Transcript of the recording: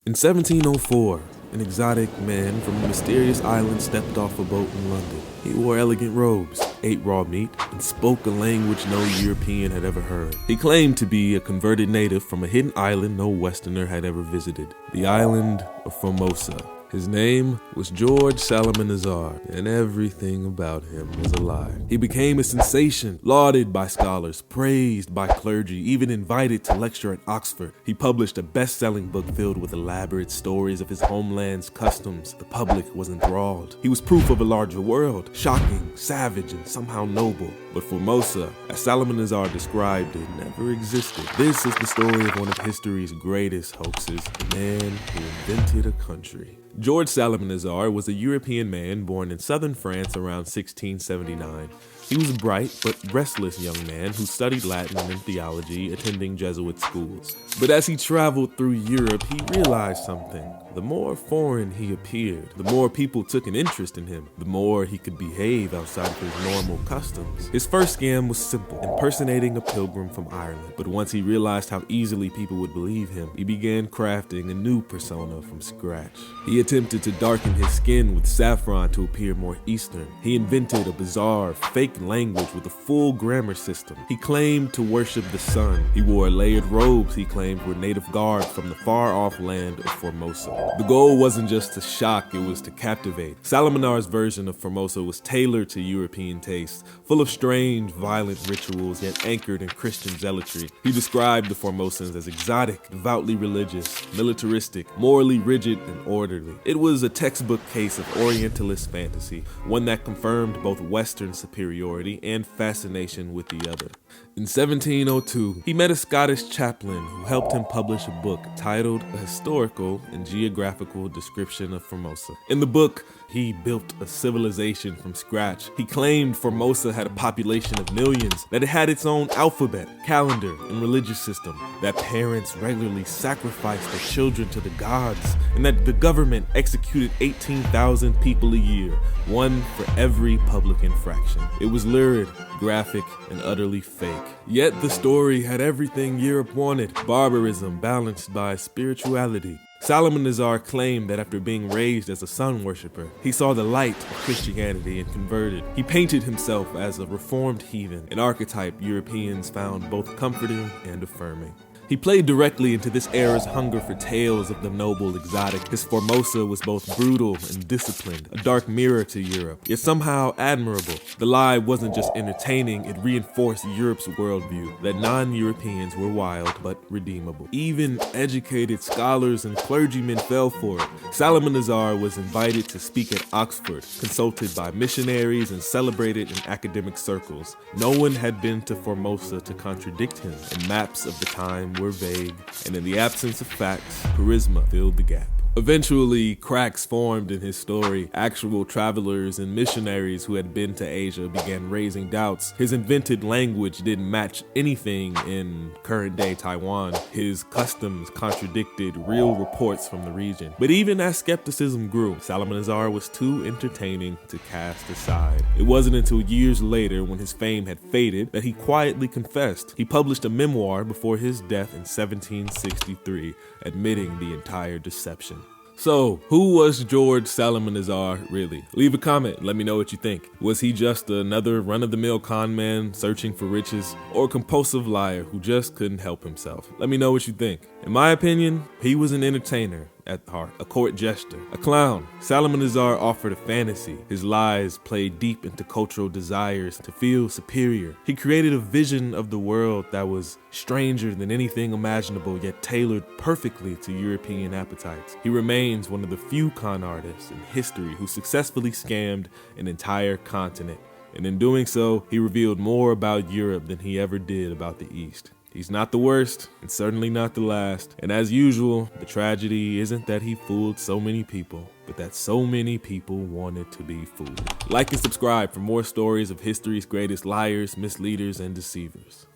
In 1704, an exotic man from a mysterious island stepped off a boat in London. He wore elegant robes, ate raw meat, and spoke a language no European had ever heard. He claimed to be a converted native from a hidden island no Westerner had ever visited, the island of Formosa. His name was George Psalmanazar, and everything about him was a lie. He became a sensation, lauded by scholars, praised by clergy, even invited to lecture at Oxford. He published a best-selling book filled with elaborate stories of his homeland's customs. The public was enthralled. He was proof of a larger world, shocking, savage, and somehow noble. But Formosa, as Psalmanazar described it, never existed. This is the story of one of history's greatest hoaxes, the man who invented a country. George Psalmanazar was a European man born in southern France around 1679. He was a bright but restless young man who studied Latin and theology, attending Jesuit schools. But as he traveled through Europe, he realized something. The more foreign he appeared, the more people took an interest in him, the more he could behave outside of his normal customs. His first scam was simple, impersonating a pilgrim from Ireland. But once he realized how easily people would believe him, he began crafting a new persona from scratch. He attempted to darken his skin with saffron to appear more Eastern. He invented a bizarre, fake language with a full grammar system. He claimed to worship the sun. He wore layered robes he claimed were native garb from the far-off land of Formosa. The goal wasn't just to shock, it was to captivate. Psalmanazar's version of Formosa was tailored to European tastes, full of strange, violent rituals, yet anchored in Christian zealotry. He described the Formosans as exotic, devoutly religious, militaristic, morally rigid, and orderly. It was a textbook case of Orientalist fantasy, one that confirmed both Western superiority and fascination with the other. In 1702, he met a Scottish chaplain who helped him publish a book titled A Historical and Geographical Description of Formosa. In the book, he built a civilization from scratch. He claimed Formosa had a population of millions, that it had its own alphabet, calendar, and religious system, that parents regularly sacrificed their children to the gods, and that the government executed 18,000 people a year, one for every public infraction. It was lurid, graphic, and utterly fake. Yet the story had everything Europe wanted: barbarism balanced by spirituality. Psalmanazar claimed that after being raised as a sun worshiper, he saw the light of Christianity and converted. He painted himself as a reformed heathen, an archetype Europeans found both comforting and affirming. He played directly into this era's hunger for tales of the noble exotic. His Formosa was both brutal and disciplined, a dark mirror to Europe, yet somehow admirable. The lie wasn't just entertaining, it reinforced Europe's worldview, that non-Europeans were wild but redeemable. Even educated scholars and clergymen fell for it. Psalmanazar was invited to speak at Oxford, consulted by missionaries, and celebrated in academic circles. No one had been to Formosa to contradict him, and maps of the time were vague, and in the absence of facts, charisma filled the gap. Eventually, cracks formed in his story. Actual travelers and missionaries who had been to Asia began raising doubts. His invented language didn't match anything in current-day Taiwan. His customs contradicted real reports from the region. But even as skepticism grew, Psalmanazar was too entertaining to cast aside. It wasn't until years later, when his fame had faded, that he quietly confessed. He published a memoir before his death in 1763, admitting the entire deception. So, who was George Psalmanazar really? Leave a comment, let me know what you think. Was he just another run-of-the-mill con man searching for riches, or a compulsive liar who just couldn't help himself? Let me know what you think. In my opinion, he was an entertainer at heart, a court jester, a clown. Psalmanazar offered a fantasy. His lies played deep into cultural desires to feel superior. He created a vision of the world that was stranger than anything imaginable, yet tailored perfectly to European appetites. He remains one of the few con artists in history who successfully scammed an entire continent. And in doing so, he revealed more about Europe than he ever did about the East. He's not the worst, and certainly not the last. And as usual, the tragedy isn't that he fooled so many people, but that so many people wanted to be fooled. Like and subscribe for more stories of history's greatest liars, misleaders, and deceivers.